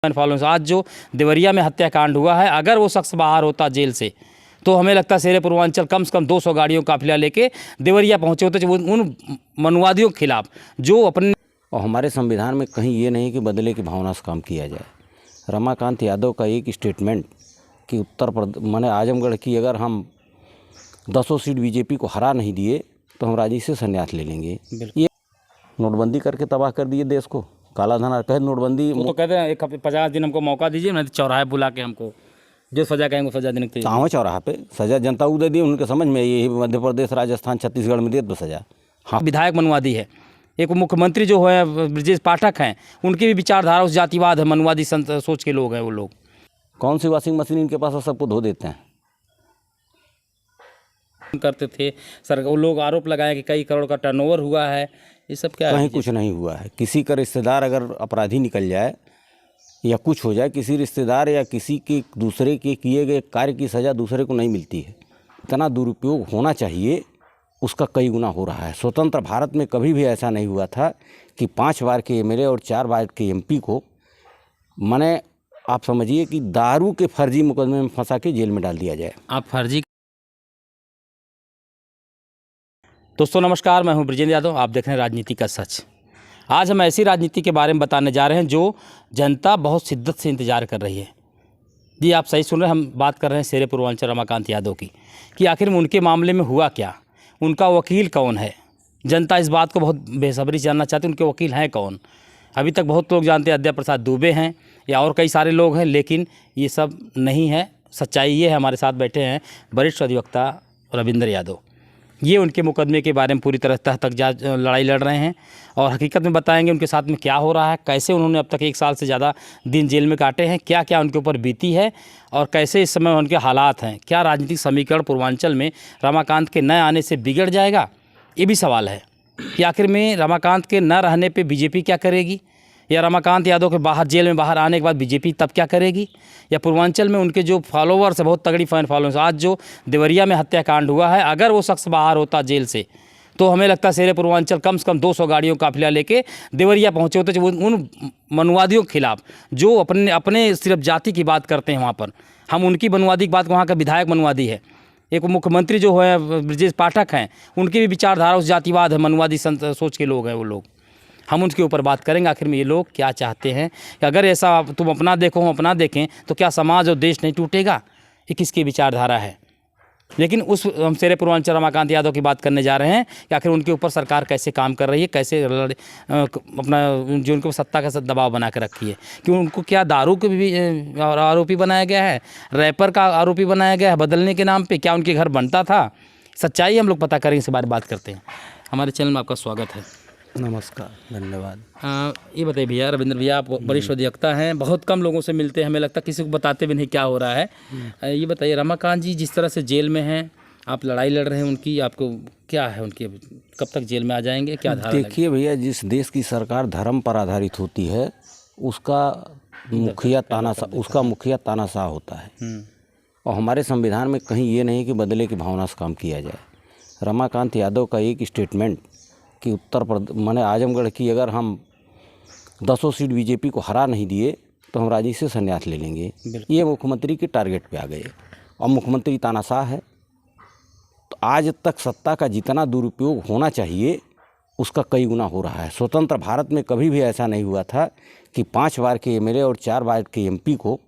Following आज जो देवरिया में हत्याकांड हुआ है, अगर वो शख्स बाहर होता जेल से तो हमें लगता है शेरे पूर्वांचल कम से कम 200 गाड़ियों का काफिला लेके देवरिया पहुंचे होते उन मनुवादियों के खिलाफ जो अपने। और हमारे संविधान में कहीं ये नहीं कि बदले की भावना से काम किया जाए। रमाकांत यादव का एक स्टेटमेंट कि उत्तर प्रदेश माने आजमगढ़ की अगर हम 10 सीट बीजेपी को हरा नहीं दिए तो हम राजी से संन्यास ले लेंगे। ये नोटबंदी करके तबाह कर दिए देश को। काला धन कहे नोटबंदी तो कहते हैं 50 दिन हमको मौका दीजिए, नहीं तो चौराहे बुला के हमको जो सजा कहेंगे सजा देने के कहाँ चौराहा पे सजा जनता को दे दी। उनके समझ में यही मध्य प्रदेश राजस्थान छत्तीसगढ़ में दे दो सजा। हाँ, विधायक मनुवादी है। एक मुख्यमंत्री जो है ब्रजेश पाठक हैं, उनकी भी विचारधारा उस जातिवाद है, मनुवादी सोच के लोग हैं वो लोग। कौन सी वॉशिंग मशीन इनके पास है, सबको धो देते हैं करते थे सर। वो लोग आरोप लगाए कि कई करोड़ का टर्नओवर हुआ है, ये सब क्या कहीं है? कुछ नहीं हुआ है। किसी का रिश्तेदार अगर अपराधी निकल जाए या कुछ हो जाए, किसी रिश्तेदार या किसी के दूसरे के किए गए कार्य की सज़ा दूसरे को नहीं मिलती है। इतना दुरुपयोग होना चाहिए उसका कई गुना हो रहा है। स्वतंत्र भारत में कभी भी ऐसा नहीं हुआ था कि 5 बार के एमएलए और 4 बार के एमपी को माने आप समझिए कि दारू के फर्जी मुकदमे में फंसा के जेल में डाल दिया जाए। आप फर्जी। दोस्तों नमस्कार, मैं हूं ब्रजेंद्र यादव, आप देख रहे हैं राजनीति का सच। आज हम ऐसी राजनीति के बारे में बताने जा रहे हैं जो जनता बहुत शिद्दत से इंतजार कर रही है। जी आप सही सुन रहे हैं, हम बात कर रहे हैं शेरे पूर्वांचल रमाकांत यादव की कि आखिर में उनके मामले में हुआ क्या, उनका वकील कौन है। जनता इस बात को बहुत बेसब्री से जानना चाहती है, उनके वकील हैं कौन। अभी तक बहुत लोग जानते हैं अद्या प्रसाद दुबे हैं या और कई सारे लोग हैं, लेकिन ये सब नहीं है। सच्चाई ये है, हमारे साथ बैठे हैं वरिष्ठ अधिवक्ता रविंद्र यादव। ये उनके मुकदमे के बारे में पूरी तरह तह तक लड़ाई लड़ रहे हैं और हकीकत में बताएंगे उनके साथ में क्या हो रहा है, कैसे उन्होंने अब तक 1 साल से ज़्यादा दिन जेल में काटे हैं, क्या क्या उनके ऊपर बीती है और कैसे इस समय उनके हालात हैं। क्या राजनीतिक समीकरण पूर्वांचल में रमाकांत के न आने से बिगड़ जाएगा, ये भी सवाल है कि आखिर में रमाकांत के न रहने पर बीजेपी क्या करेगी, या रमाकांत यादव के बाहर जेल में बाहर आने के बाद बीजेपी तब क्या करेगी, या पूर्वांचल में उनके जो फॉलोवर्स है, बहुत तगड़ी फैन फॉलोइंग। आज जो देवरिया में हत्याकांड हुआ है, अगर वो शख्स बाहर होता जेल से तो हमें लगता है शेरे पूर्वांचल कम से कम 200 गाड़ियों का काफिला लेके देवरिया पहुंचे होते उन मनुवादियों के खिलाफ जो अपने सिर्फ जाति की बात करते हैं। वहाँ पर हम उनकी मनुवादी की बात, वहाँ का विधायक मनुवादी है। एक मुख्यमंत्री जो है ब्रजेश पाठक हैं, उनकी भी विचारधारा उस जातिवाद है, मनुवादी सोच के लोग हैं वो लोग। हम उनके ऊपर बात करेंगे आखिर में ये लोग क्या चाहते हैं कि अगर ऐसा तुम अपना देखो हम अपना देखें तो क्या समाज और देश नहीं टूटेगा। ये किसकी विचारधारा है। लेकिन हम शेरे पूर्वांचल रमाकांत यादव की बात करने जा रहे हैं कि आखिर उनके ऊपर सरकार कैसे काम कर रही है, कैसे अपना जो उनको सत्ता का दबाव बना कर रखी है, कि उनको क्या दारू के भी आरोपी बनाया गया है, रैपर का आरोपी बनाया गया है बदलने के नाम पर, क्या उनके घर बनता था। सच्चाई हम लोग पता करेंगे, इस बारे में बात करते हैं। हमारे चैनल में आपका स्वागत है। नमस्कार, धन्यवाद। ये बताइए भैया, रविंद्र भैया आप वरिष्ठ अधिवक्ता हैं, बहुत कम लोगों से मिलते हैं, हमें लगता है किसी को बताते भी नहीं क्या हो रहा है। ये बताइए रमाकांत जी जिस तरह से जेल में हैं, आप लड़ाई लड़ रहे हैं उनकी, आपको क्या है उनकी, कब तक जेल में आ जाएंगे, क्या धारा? देखिए भैया, जिस देश की सरकार धर्म पर आधारित होती है उसका मुखिया तानाशाह होता है। और हमारे संविधान में कहीं ये नहीं कि बदले की भावना से काम किया जाए। रमाकांत यादव का एक स्टेटमेंट कि उत्तर प्रदेश माने आजमगढ़ की अगर हम 10 सीट बीजेपी को हरा नहीं दिए तो हम राजी से संन्यास ले लेंगे। ये मुख्यमंत्री के टारगेट पे आ गए और मुख्यमंत्री तानाशाह है। तो आज तक सत्ता का जितना दुरुपयोग होना चाहिए उसका कई गुना हो रहा है। स्वतंत्र भारत में कभी भी ऐसा नहीं हुआ था कि 5 बार के एमएलए और 4 बार के एमपी को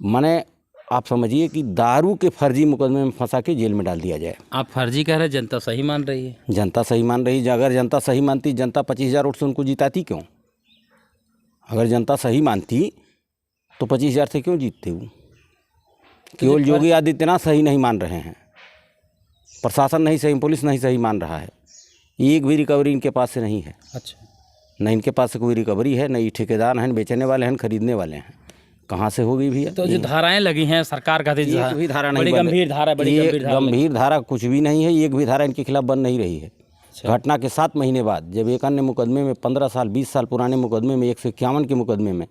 माने आप समझिए कि दारू के फर्जी मुकदमे में फंसा के जेल में डाल दिया जाए। आप फर्जी कह रहे हैं, जनता सही मान रही है। जनता सही मान रही है। अगर जनता सही मानती, जनता 25,000 वोट से उनको जिताती क्यों? अगर जनता सही मानती तो 25,000 से क्यों जीतते वो? केवल योगी आदित्यनाथ सही नहीं मान रहे हैं, प्रशासन नहीं सही, पुलिस नहीं सही मान रहा है। एक भी रिकवरी इनके पास से नहीं है। अच्छा, न इनके पास से कोई रिकवरी है, न ये ठेकेदार हैं, बेचने वाले हैं, खरीदने वाले हैं। कहाँ से होगी भैया? तो जो धाराएं लगी हैं सरकार का, एक भी धारा नहीं, बड़ी गंभीर धारा, गंभीर धारा कुछ भी नहीं है। एक भी धारा इनके खिलाफ बन नहीं रही है। घटना के 7 महीने बाद जब एक अन्य मुकदमे में 15 साल 20 साल पुराने मुकदमे में 151 के मुकदमे में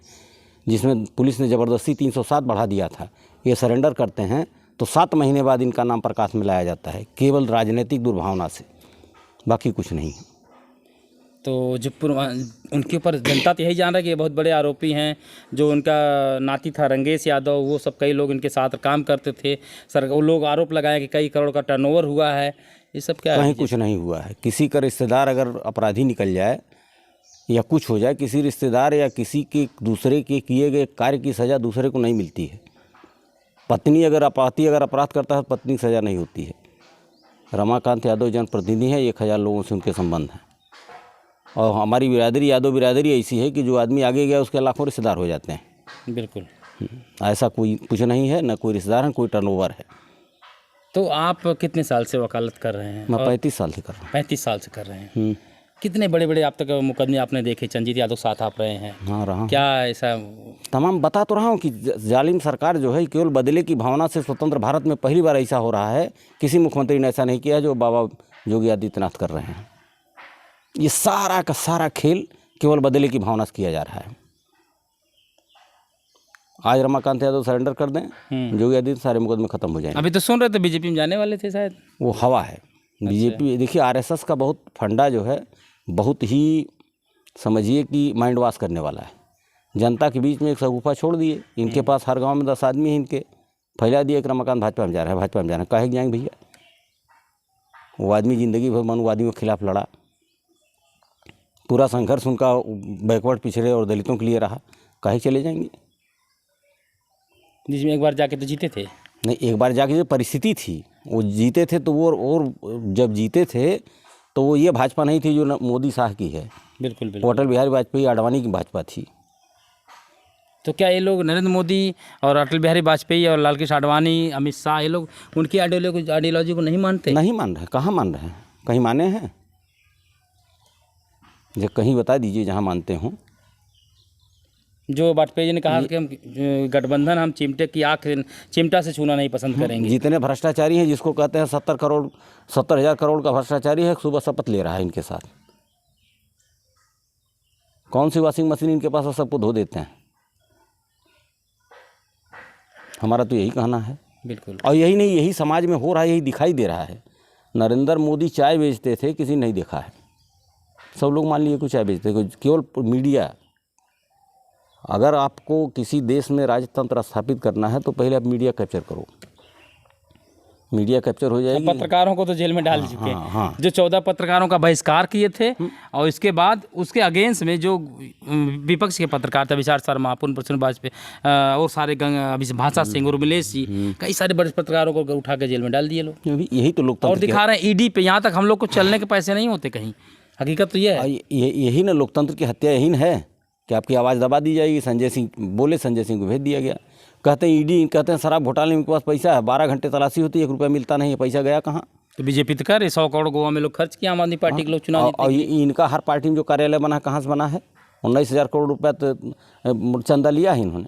जिसमें पुलिस ने ज़बरदस्ती 307 बढ़ा दिया था, ये सरेंडर करते हैं तो 7 महीने बाद इनका नाम प्रकाश में लाया जाता है, केवल राजनीतिक दुर्भावना से, बाकी कुछ नहीं। तो जो उनके ऊपर जनता तो यही जान रहा है कि ये बहुत बड़े आरोपी हैं। जो उनका नाती था रंगेश यादव, वो सब कई लोग इनके साथ काम करते थे। सर वो लोग आरोप लगाए कि कई करोड़ का टर्नओवर हुआ है। ये सब क्या कहीं है? कुछ नहीं हुआ है। किसी का रिश्तेदार अगर अपराधी निकल जाए या कुछ हो जाए, किसी रिश्तेदार या किसी के दूसरे के किए गए कार्य की सज़ा दूसरे को नहीं मिलती है। पत्नी अगर अपराध करता है तो पत्नी की सज़ा नहीं होती है। रमाकांत यादव जनप्रतिनिधि हैं, 1000 लोगों से उनके संबंध हैं। और हमारी बिरादरी यादव बिरादरी ऐसी है कि जो आदमी आगे गया उसके लाखों रिश्तेदार हो जाते हैं। बिल्कुल। ऐसा कोई कुछ नहीं है, न कोई रिश्तेदार है, कोई टर्नओवर है। तो आप कितने साल से वकालत कर रहे हैं? मैं 35 साल से कर रहा हूँ। 35 साल से कर रहे हैं। कितने बड़े बड़े आप तक मुकदमे आपने देखे? चंजीत यादव साथ आप रहे हैं। हाँ, रहा हूँ। क्या ऐसा? तमाम बता तो रहा हूँ कि जालिम सरकार जो है केवल बदले की भावना से स्वतंत्र भारत में पहली बार ऐसा हो रहा है। किसी मुख्यमंत्री ने ऐसा नहीं किया जो बाबा योगी आदित्यनाथ कर रहे हैं। ये सारा का सारा खेल केवल बदले की भावना से किया जा रहा है। आज रमाकांत यादव सरेंडर कर दें, योगी आदित्यनाथ सारे मुकदमे खत्म हो जाएंगे। अभी तो सुन रहे थे बीजेपी में जाने वाले थे शायद। वो हवा है। बीजेपी देखिए, आरएसएस का बहुत फंडा जो है बहुत ही समझिए कि माइंड वॉश करने वाला है। जनता के बीच में एक सगुफा छोड़ दिए। इनके पास हर गांव में 10 आदमी हैं, इनके फैला दिए कि रमाकांत भाजपा में जा रहा है, भाजपा में जा रहा है। काहे जाएंगे भैया? वो आदमी जिंदगी भर मनुवादियों के खिलाफ लड़ा। पूरा संघर्ष उनका बैकवर्ड पिछड़े और दलितों के लिए रहा। काहे चले जाएंगे? जिसमें एक बार जाके तो जीते थे। नहीं, एक बार जाके जो परिस्थिति थी वो जीते थे, तो वो और जब जीते थे तो वो ये भाजपा नहीं थी जो मोदी शाह की है। बिल्कुल बिल्कुल। अटल बिहारी वाजपेयी आडवाणी की भाजपा थी। तो क्या ये लोग नरेंद्र मोदी और अटल बिहारी वाजपेयी और लाल कृष्ण आडवाणी, अमित शाह, ये लोग उनकी आइडियोलॉजी को नहीं मानते? नहीं मान रहे। कहाँ मान रहे हैं? कहीं माने हैं? जो कहीं बता दीजिए जहाँ मानते हों। जो वाजपेयी जी ने कहा कि हम गठबंधन, हम चिमटे की आँख चिमटा से छूना नहीं पसंद करेंगे। जितने भ्रष्टाचारी हैं, जिसको कहते हैं 70,000 करोड़ का भ्रष्टाचारी है, सुबह शपथ ले रहा है इनके साथ। कौन सी वॉशिंग मशीन इनके पास है, सबको धो देते हैं। हमारा तो यही कहना है। बिल्कुल। और यही नहीं, यही समाज में हो रहा है, यही दिखाई दे रहा है। नरेंद्र मोदी चाय बेचते थे, किसी ने नहीं देखा है। सब लोग मान लिए कुछ चाय बेचते थे। केवल मीडिया। अगर आपको किसी देश में राजतंत्र स्थापित करना है तो पहले आप मीडिया कैप्चर करो। मीडिया कैप्चर हो जाएगी। पत्रकारों को तो जेल में डाल चुके हैं। हाँ। जो 14 पत्रकारों का बहिष्कार किए थे, और इसके बाद उसके अगेंस्ट में जो विपक्ष के पत्रकार थे, विशाल शर्मा, पूर्ण प्रसून वाजपेयी और सारे अभी भाषा सिंह, उर्मिलेश जी, कई सारे बड़े पत्रकारों को उठा के जेल में डाल दिए लोग। यही तो लोकतंत्र और दिखा रहे हैं ईडी पे। यहाँ तक हम लोग को चलने के पैसे नहीं होते कहीं। हकीकत तो ये है। यही ना लोकतंत्र की हत्या यही है कि आपकी आवाज़ दबा दी जाएगी। संजय सिंह बोले, संजय सिंह को भेज दिया गया। कहते हैं ईडी, कहते हैं शराब घोटाले में इनके पास पैसा है। 12 घंटे तलाशी होती है, 1 रुपया मिलता नहीं है। पैसा गया कहाँ? तो बीजेपी तो कर 100 करोड़ गोवा में लोग खर्च किया, आम आदमी पार्टी के लोग चुनाव जीते। और इनका हर पार्टी में जो कार्यालय बना है, कहाँ से बना है? 19,000 करोड़ रुपया तो चंदा लिया है इन्होंने।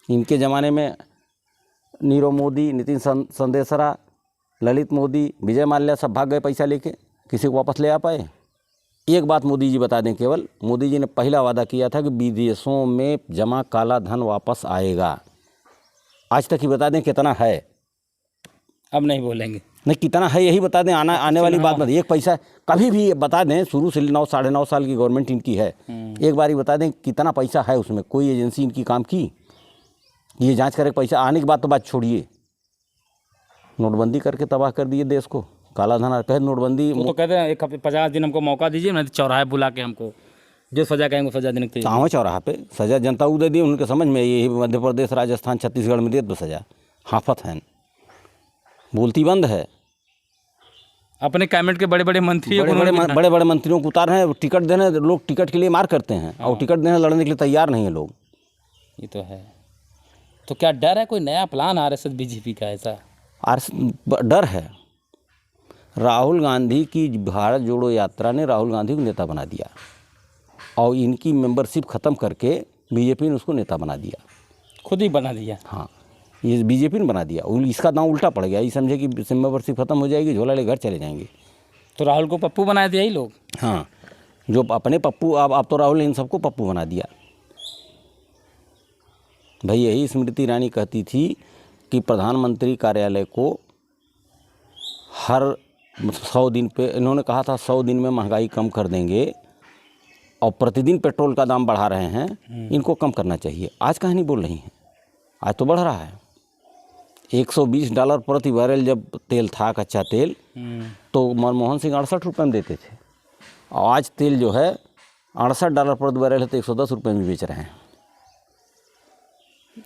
इनके ज़माने में नीरव मोदी, नितिन संदेशरा, ललित मोदी, विजय माल्या सब भाग गए पैसा लेके। किसी को वापस ले आ पाए? एक बात मोदी जी बता दें, केवल मोदी जी ने पहला वादा किया था कि विदेशों में जमा काला धन वापस आएगा। आज तक ही बता दें कितना है। अब नहीं बोलेंगे। नहीं, कितना है यही बता दें। आने वाली बात मत। एक पैसा कभी भी बता दें। शुरू से 9 साढ़े 9 साल की गवर्नमेंट इनकी है। एक बार ही बता दें कितना पैसा है उसमें। कोई एजेंसी इनकी काम की ये जांच करे? पैसा आने की बात तो बात छोड़िए। नोटबंदी करके तबाह कर दिए देश को। काला धन कहे नोटबंदी। वो तो कहते हैं 1 हफ्ते 50 दिन हमको मौका दीजिए, नहीं तो चौराहे बुला के हमको जो सजा कहेंगे सजा देने के लिए। कहाँ चौराहा पे सजा जनता को दे दी। उनके समझ में यही मध्य प्रदेश, राजस्थान, छत्तीसगढ़ में दे दो सजा। हाफत है, बोलती बंद है। अपने कैबिनेट के बड़े बड़े मंत्री, बड़े बड़े मंत्रियों को उतार रहे हैं। टिकट देने, लोग टिकट के लिए मार करते हैं और टिकट देने लड़ने के लिए तैयार नहीं है लोग। ये तो है। तो क्या डर है कोई नया प्लान आरएसएस बीजेपी का ऐसा? डर है। राहुल गांधी की भारत जोड़ो यात्रा ने राहुल गांधी को नेता बना दिया और इनकी मेंबरशिप ख़त्म करके बीजेपी ने उसको नेता बना दिया। खुद ही बना दिया। हाँ, ये बीजेपी ने बना दिया। इसका दांव उल्टा पड़ गया। ये समझे कि मेंबरशिप खत्म हो जाएगी, झोला ले घर चले जाएंगे। तो राहुल को पप्पू बनाए थे यही लोग। हाँ, जो अपने पप्पू, अब तो राहुल ने इन सबको पप्पू बना दिया। भाई यही स्मृति ईरानी कहती थी कि प्रधानमंत्री कार्यालय को हर 100 दिन पे इन्होंने कहा था 100 दिन में महंगाई कम कर देंगे, और प्रतिदिन पेट्रोल का दाम बढ़ा रहे हैं, इनको कम करना चाहिए। आज कहाँ नहीं बोल रही हैं, आज तो बढ़ रहा है। $120 प्रति बैरल जब तेल था, कच्चा तेल, तो मनमोहन सिंह 68 रुपये में देते थे, और आज तेल जो है $68 प्रति बैरल है तो 110 रुपये में बेच रहे हैं।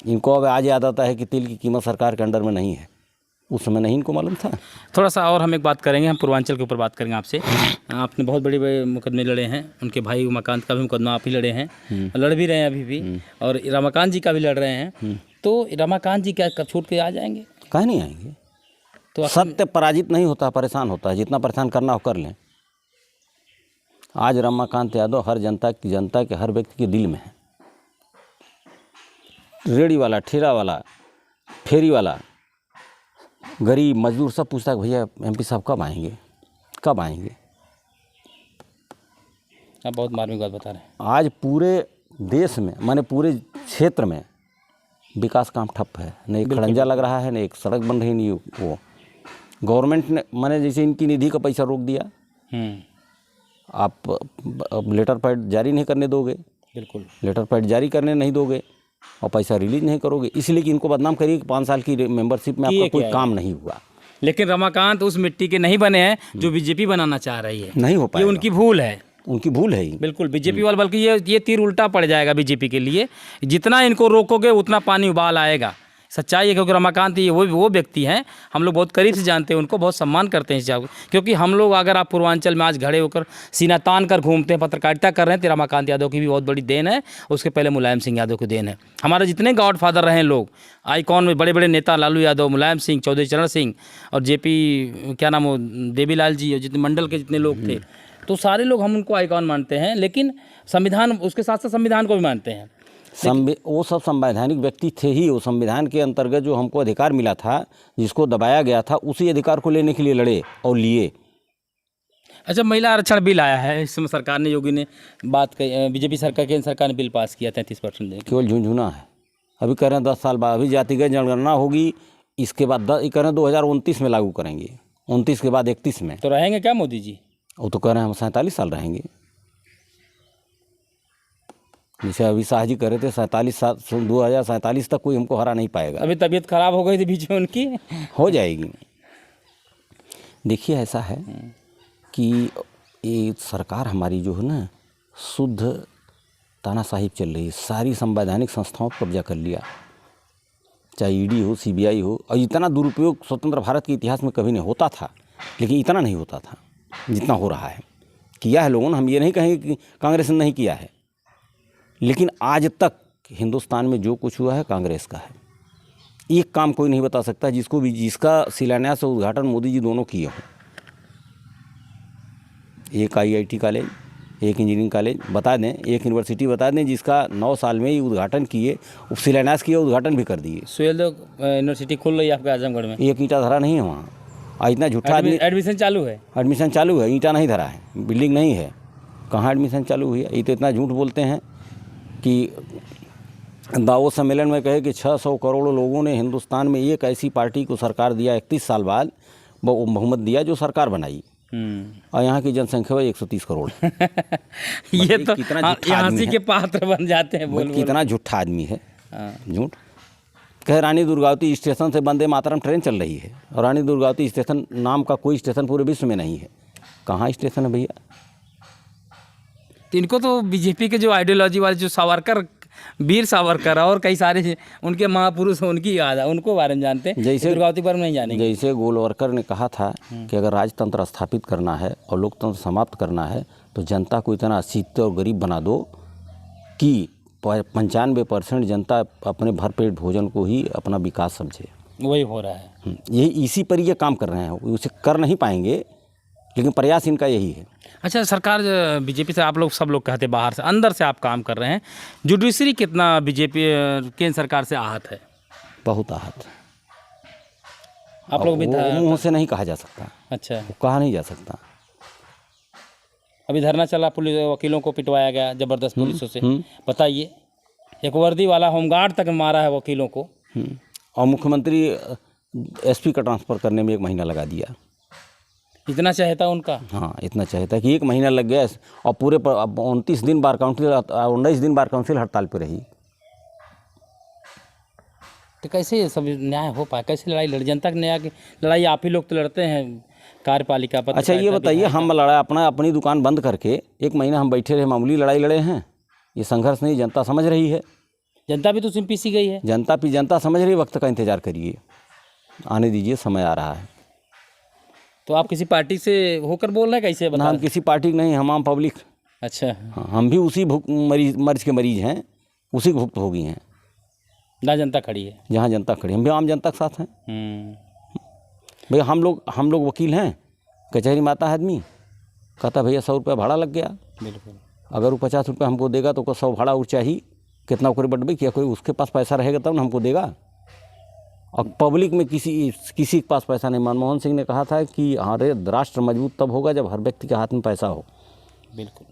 इनको अब आज याद आता है कि तेल की कीमत सरकार के अंडर में नहीं है, उस समय नहीं इनको मालूम था। थोड़ा सा और हम एक बात करेंगे, हम पूर्वांचल के ऊपर बात करेंगे आपसे। आपने बहुत बड़े बड़े मुकदमे लड़े हैं, उनके भाई उमाकांत का भी मुकदमा आप ही लड़े हैं, लड़ भी रहे हैं अभी भी, और रमाकांत जी का भी लड़ रहे हैं। तो रमाकांत जी क्या कब छूट के आ जाएंगे? कहीं नहीं आएंगे। तो सत्य पराजित नहीं होता, परेशान होता है। जितना परेशान करना हो कर लें। आज रमाकांत यादव हर जनता के हर व्यक्ति के दिल में है। रेड़ी वाला, ठेला वाला, फेरी वाला, गरीब, मजदूर सब पूछता है भैया MP साहब कब आएंगे, कब आएंगे। आप बहुत मार्मिक बात बता रहे हैं। आज पूरे देश में, माने पूरे क्षेत्र में विकास काम ठप है। न एक खड़ंजा लग रहा है, न एक सड़क बन रही, नहीं वो गवर्नमेंट ने, माने जैसे इनकी निधि का पैसा रोक दिया, आप लेटर पैड जारी नहीं करने दोगे, बिल्कुल लेटर पैड जारी करने नहीं दोगे, और पैसा रिलीज नहीं करोगे, इसलिए कि इनको बदनाम करिए कि 5 साल की मेंबरशिप में आपका कोई काम नहीं हुआ। लेकिन रमाकांत उस मिट्टी के नहीं बने हैं जो बीजेपी बनाना चाह रही है, नहीं हो ये पाएगा। उनकी भूल है, उनकी भूल है ही। बिल्कुल बीजेपी वाले, बल्कि ये तीर उल्टा पड़ जाएगा बीजेपी के लिए। जितना इनको रोकोगे उतना पानी उबाल आएगा। सच्चाई है, क्योंकि रमाकांत ये वो व्यक्ति हैं, हम लोग बहुत करीब से जानते हैं उनको, बहुत सम्मान करते हैं इस जगह, क्योंकि हम लोग अगर आप पूर्वांचल में आज खड़े होकर सीना तान कर घूमते हैं, पत्रकारिता कर रहे हैं, तो रमाकांत यादव की भी बहुत बड़ी देन है, उसके पहले मुलायम सिंह यादव की देन है। हमारे जितने गॉड फादर रहे लोग, आइकॉन में बड़े बड़े नेता, लालू यादव, मुलायम सिंह, चौधरी चरण सिंह, और JP क्या नाम हो, देवीलाल जी, और जितने मंडल के जितने लोग थे, तो सारे लोग हम उनको आइकॉन मानते हैं। लेकिन संविधान, उसके साथ साथ संविधान को भी मानते हैं। वो सब संवैधानिक व्यक्ति थे ही। वो संविधान के अंतर्गत जो हमको अधिकार मिला था, जिसको दबाया गया था, उसी अधिकार को लेने के लिए लड़े और लिए। अच्छा, महिला आरक्षण बिल आया है, इस समय सरकार ने, योगी ने बात कही, बीजेपी सरकार, केंद्र सरकार ने बिल पास किया 33% देने। केवल झुंझुना है। अभी कह रहे हैं 10 साल बाद, अभी जातिगत जनगणना होगी, इसके बाद कह रहे हैं 2029 में लागू करेंगे, 29 के बाद 31 में। तो रहेंगे क्या मोदी जी? वो तो कह रहे हैं हम 47 साल रहेंगे। जैसे अभी शाह जी कह रहे थे 47 साल, 2047 तक कोई हमको हरा नहीं पाएगा। अभी तबीयत खराब हो गई थी बीच में उनकी, हो जाएगी। देखिए ऐसा है कि ये सरकार हमारी जो है ना, शुद्ध तानाशाही चल रही है। सारी संवैधानिक संस्थाओं पर कब्जा कर लिया, चाहे ED हो, CBI हो। और इतना दुरुपयोग स्वतंत्र भारत के इतिहास में कभी नहीं होता था, लेकिन इतना नहीं होता था जितना हो रहा है। किया है लोगों ने, हम ये नहीं कहेंगे कि कांग्रेस ने नहीं किया है, लेकिन आज तक हिंदुस्तान में जो कुछ हुआ है कांग्रेस का है। एक काम कोई नहीं बता सकता जिसका शिलान्यास और उद्घाटन मोदी जी दोनों किए हों। एक IIT कॉलेज, एक इंजीनियरिंग कॉलेज बता दें, एक यूनिवर्सिटी बता दें जिसका 9 साल में ही उद्घाटन किए, शिलान्यास किए, उद्घाटन भी कर दिए। सुहेलदेव यूनिवर्सिटी खुल रही है आपके आजमगढ़ में, एक ईंटा धरा नहीं है वहाँ। और इतना झूठा आदमी, एडमिशन चालू है, एडमिशन चालू है, ईंटा नहीं धरा है, बिल्डिंग नहीं है, कहाँ एडमिशन चालू हुई है। ये तो इतना झूठ बोलते हैं कि दावोस सम्मेलन में कहे कि 600 करोड़ लोगों ने हिंदुस्तान में एक ऐसी पार्टी को सरकार दिया, 31 साल बाद वो बहुमत दिया जो सरकार बनाई, और यहाँ की जनसंख्या 130 करोड़। ये तो हंसी के पात्र बन जाते हैं। बोल कितना झूठा आदमी है, झूठ। कहे रानी दुर्गावती स्टेशन से वंदे मातरम ट्रेन चल रही है, और रानी दुर्गावती स्टेशन नाम का कोई स्टेशन पूरे विश्व में नहीं है। कहाँ स्टेशन है भैया? तो इनको तो बीजेपी के जो आइडियोलॉजी वाले, जो सावरकर, वीर सावरकर और कई सारे उनके महापुरुष, उनकी याद है, उनको बारे में जानते हैं, जैसे दुर्गावती पर नहीं जानेंगे। जैसे गोलवरकर ने कहा था कि अगर राजतंत्र स्थापित करना है और लोकतंत्र समाप्त करना है, तो जनता को इतना अशिक्षित और गरीब बना दो कि 95% जनता अपने भरपेट भोजन को ही अपना विकास समझे। वही हो रहा है। यही, इसी पर ये काम कर रहे हैं। उसे कर नहीं पाएंगे, लेकिन प्रयास इनका यही है। अच्छा, सरकार बीजेपी से, आप लोग सब लोग कहते बाहर से, अंदर से आप काम कर रहे हैं, जुडिशरी कितना बीजेपी केंद्र सरकार से आहत है? बहुत आहत। आप लोग भी मुँह से नहीं कहा जा सकता। अच्छा, वो कहा नहीं जा सकता। अभी धरना चला, पुलिस वकीलों को पिटवाया गया जबरदस्त पुलिसों से, बताइए। एक वर्दी वाला होमगार्ड तक मारा है वकीलों को, और मुख्यमंत्री SP का ट्रांसफ़र करने में 1 महीना लगा दिया। इतना चाहता उनका। हाँ, इतना चाहता कि 1 महीना लग गया और पूरे 29 दिन बार काउंसिल 19 दिन बार काउंसिल हड़ताल पे रही। तो कैसे ये सब न्याय हो पाए, कैसे लड़ाई लड़, जनता की न्याय की लड़ाई आप ही लोग तो लड़ते हैं, कार्यपालिका पर। अच्छा ये बताइए, हम लड़ा अपनी दुकान बंद करके 1 महीना हम बैठे रहे, मामूली लड़ाई लड़े हैं? ये संघर्ष नहीं, जनता समझ रही है। जनता भी तो उसमें पीसी गई है। जनता समझ रही है। वक्त का इंतजार करिए, आने दीजिए, समय आ रहा है। तो आप किसी पार्टी से होकर बोल रहे हैं, कैसे ना बता? हम किसी पार्टी की नहीं, हम आम पब्लिक। अच्छा, हाँ, हम भी उसी मर्ज के मरीज हैं, उसी के भुक्तभोगी हैं। ना जनता खड़ी है जहाँ जनता खड़ी, हम भी आम जनता के साथ हैं। भैया हम लोग वकील हैं, कचहरी में आता है आदमी, कहता भैया 100 रुपया भाड़ा लग गया। बिल्कुल। अगर वो 50 रुपया हमको देगा तो 100 भाड़ा और चाहिए, कितना ओकरे बढ़बे किया, कोई उसके पास पैसा रहेगा तब ना हमको देगा। और पब्लिक में किसी के पास पैसा नहीं। मनमोहन सिंह ने कहा था कि अरे राष्ट्र मजबूत तब होगा जब हर व्यक्ति के हाथ में पैसा हो। बिल्कुल।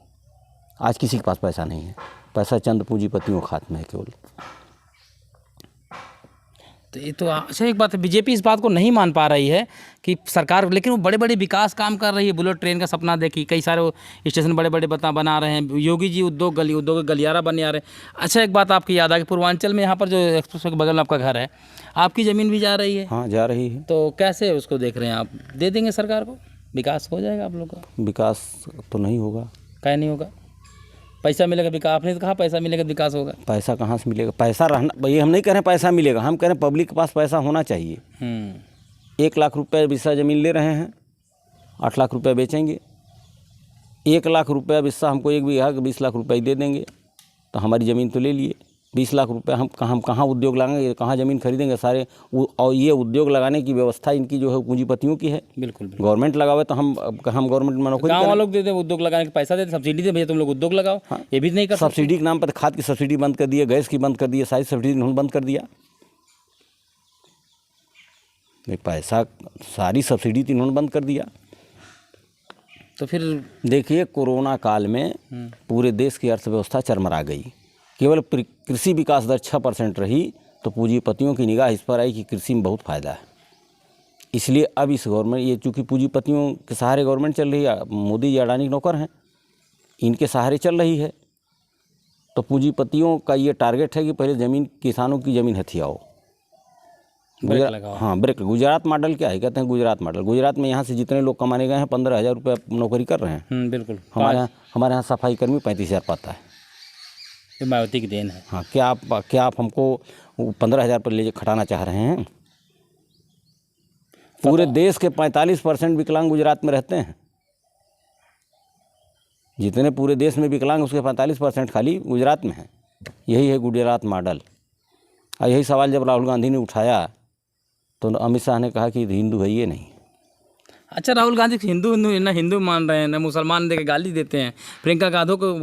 आज किसी के पास पैसा नहीं है, पैसा चंद पूंजीपतियों के हाथ में है केवल। तो ये तो अच्छा एक बात है, बीजेपी इस बात को नहीं मान पा रही है कि सरकार, लेकिन वो बड़े बड़े विकास काम कर रही है। बुलेट ट्रेन का सपना देखी, कई सारे स्टेशन बड़े बड़े बना रहे हैं। योगी जी उद्योग गलियारा बने आ रहे हैं। अच्छा एक बात आपकी याद आ गई, पूर्वांचल में यहाँ पर जो एक्सप्रेस के बगल में आपका घर है, आपकी ज़मीन भी जा रही है। हाँ, जा रही है। तो कैसे उसको देख रहे हैं आप? दे देंगे सरकार को, विकास हो जाएगा आप लोग का? विकास तो नहीं होगा। क्या नहीं होगा? पैसा मिलेगा विकास, आपने तो कहा पैसा मिलेगा विकास होगा। पैसा कहाँ से मिलेगा? पैसा रहना, ये हम नहीं कह रहे पैसा मिलेगा, हम कह रहे हैं पब्लिक के पास पैसा होना चाहिए। 1 लाख रुपये बिस्सा ज़मीन ले रहे हैं, 8 लाख रुपये बेचेंगे। 1 लाख रुपया बिस्सा हमको 1 बीघा के 20 लाख रुपये दे देंगे, तो हमारी ज़मीन तो ले लिए। 20 लाख रुपये हम कहाँ उद्योग लगाएंगे, कहाँ ज़मीन खरीदेंगे सारे। और ये उद्योग लगाने की व्यवस्था इनकी जो है पूंजीपतियों की है। बिल्कुल। गवर्नमेंट लगावे तो हम गवर्नमेंट में नौकरी गाँव वालों को दे दे, उद्योग लगाने का पैसा दे, सब्सिडी दे, भैया तुम लोग उद्योग लगाओ। हाँ। ये भी नहीं कर, सब्सिडी के नाम पर खाद की सब्सिडी बंद कर दिया, गैस की बंद कर दिया, सारी सब्सिडी इन्होंने बंद कर दिया। पैसा सारी सब्सिडी तो इन्होंने बंद कर दिया। तो फिर देखिए, कोरोना काल में पूरे देश की अर्थव्यवस्था चरमरा गई। केवल कृषि विकास दर 6% रही, तो पूंजीपतियों की निगाह इस पर आई कि कृषि में बहुत फ़ायदा है। इसलिए अब इस गवर्नमेंट, ये चूँकि पूंजीपतियों के सहारे गवर्नमेंट चल रही है, मोदी जी अडानी नौकर हैं, इनके सहारे चल रही है, तो पूंजीपतियों का ये टारगेट है कि पहले किसानों की ज़मीन हथियाओ, ब्रेक लगाओ। हाँ, ब्रेक। गुजरात मॉडल क्या है, कहते हैं गुजरात मॉडल। गुजरात में यहाँ से जितने लोग कमाने गए हैं 15,000 रुपये नौकरी कर रहे हैं। बिल्कुल। हमारे यहाँ सफाई कर्मी 35,000 पाता है। ये मायावती की देन है। हाँ, क्या आप हमको 15,000 पर ले खटाना चाह रहे हैं? पूरे देश के 45% विकलांग गुजरात में रहते हैं। जितने पूरे देश में विकलांग, उसके 45% खाली गुजरात में है। यही है गुजरात मॉडल। और यही सवाल जब राहुल गांधी ने उठाया तो अमित शाह ने कहा कि हिंदू है ये नहीं। अच्छा, राहुल गांधी हिंदू ना हिंदू मान रहे हैं, ना मुसलमान देके गाली देते हैं। प्रियंका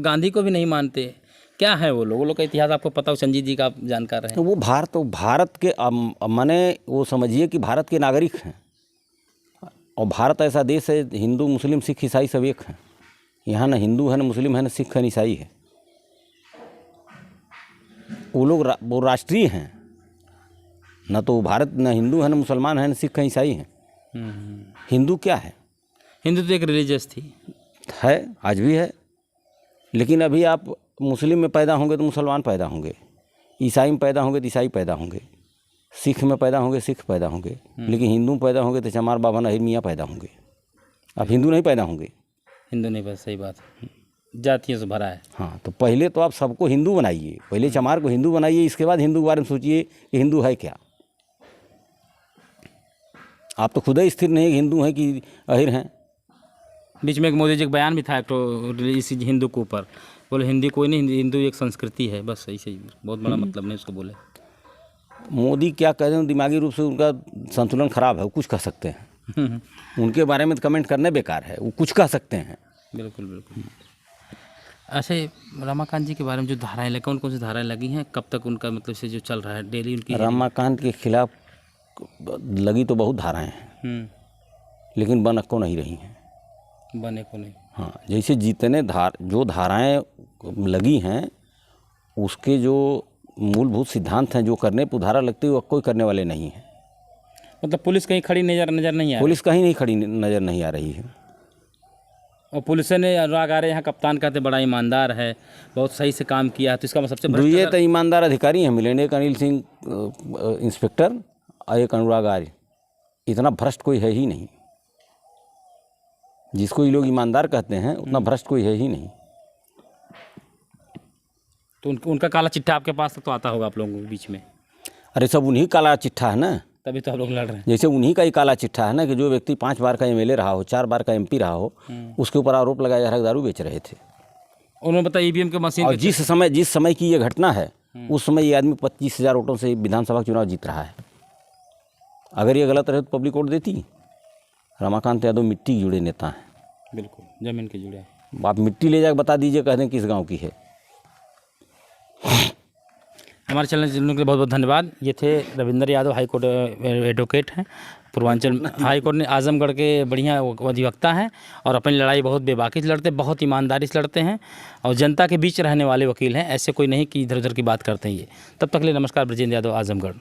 गांधी को भी नहीं मानते। क्या है वो लोग का इतिहास आपको पता हो? संजीत जी का आप जानकार हैं। तो वो भारत के माने वो समझिए कि भारत के नागरिक हैं। और भारत ऐसा देश है, हिंदू मुस्लिम सिख ईसाई सब एक हैं। यहाँ न हिंदू है, न मुस्लिम है, न सिख है, न ईसाई है। वो लोग वो राष्ट्रीय हैं, न तो भारत न हिंदू है, न मुसलमान है, न सिख है, ईसाई हैं। हिंदू क्या है? हिंदू तो एक रिलीजियस थी, है, आज भी है। लेकिन अभी आप मुस्लिम में पैदा होंगे तो मुसलमान पैदा होंगे, ईसाई में पैदा होंगे तो ईसाई पैदा होंगे, सिख में पैदा होंगे सिख पैदा होंगे। लेकिन हिंदू में पैदा होंगे तो चमार बाबा अहिर मियाँ पैदा होंगे। अब हिंदू नहीं पैदा होंगे। हिंदू नहीं, बस सही बात है, जातियों से भरा है। हाँ, तो पहले तो आप सबको हिंदू बनाइए, पहले चमार को हिंदू बनाइए, इसके बाद हिंदू के बारे में सोचिए कि हिंदू है क्या। आप तो खुद ही स्थिर नहीं हिंदू हैं कि अहिर हैं। बीच में एक मोदी जी का बयान भी था एक तो इसी हिंदू के ऊपर, बोले हिंदी कोई नहीं, हिंदू एक संस्कृति है, बस ऐसे ही, बहुत बड़ा मतलब नहीं उसको बोले। मोदी क्या कह रहे हैं, दिमागी रूप से उनका संतुलन खराब है, वो कुछ कह सकते हैं। उनके बारे में कमेंट करने बेकार है, वो कुछ कह सकते हैं। बिल्कुल बिल्कुल। ऐसे रमाकांत जी के बारे में जो धाराएं लगी, कौन कौन सी धाराएं लगी हैं, कब तक उनका मतलब से जो चल रहा है डेली उनकी? रमाकांत के खिलाफ लगी तो बहुत धाराएं हैं, लेकिन बन को नहीं रही हैं। बने को नहीं। हाँ, जैसे जितने जो धाराएं लगी हैं, उसके जो मूलभूत सिद्धांत हैं, जो करने पर धारा लगती है वो कोई करने वाले नहीं हैं। मतलब पुलिस कहीं खड़ी नजर नहीं आ पुलिस कहीं नहीं खड़ी नज़र नहीं आ रही है। और पुलिस ने अनुराग आर्य यहाँ कप्तान कहते बड़ा ईमानदार है, बहुत सही से काम किया है, तो इसका मतलब सबसे भ्रष्ट ये तो ईमानदार अधिकारी हैं मिले, एक अनिल सिंह इंस्पेक्टर और एक अनुराग आर्य, इतना भ्रष्ट कोई है ही नहीं। जिसको ये लोग ईमानदार कहते हैं उतना भ्रष्ट कोई है ही नहीं। तो उनका काला चिट्ठा आपके पास तक तो आता होगा आप लोगों के बीच में। अरे सब उन्हीं काला चिट्ठा है ना, तभी तो आप लोग लड़ रहे हैं। जैसे उन्हीं का ही काला चिट्ठा है ना कि जो व्यक्ति 5 बार का एमएलए रहा हो, 4 बार का एमपी रहा हो, उसके ऊपर आरोप लगाया जा रहा है दारू बेच रहे थे। उन्होंने बताया ईवीएम के मशीन और जिस समय की ये घटना है उस समय ये आदमी 25,000 वोटों से विधानसभा चुनाव जीत रहा है। अगर ये गलत रहे तो पब्लिक वोट देती। रमाकांत यादव मिट्टी के जुड़े नेता हैं, बिल्कुल जमीन के जुड़े। आप मिट्टी ले जाकर बता दीजिए, कह दें किस गाँव की है। हमारे चैनल जुड़ने के लिए बहुत बहुत धन्यवाद। ये थे रविंद्र यादव, हाईकोर्ट एडवोकेट हैं पूर्वांचल हाईकोर्ट ने आजमगढ़ के बढ़िया अधिवक्ता हैं और अपनी लड़ाई बहुत बेबाकी से लड़ते, बहुत ईमानदारी से लड़ते हैं और जनता के बीच रहने वाले वकील हैं। ऐसे कोई नहीं कि इधर उधर की बात करते हैं ये। तब तक के लिए नमस्कार। ब्रजेंद्र यादव, आजमगढ़।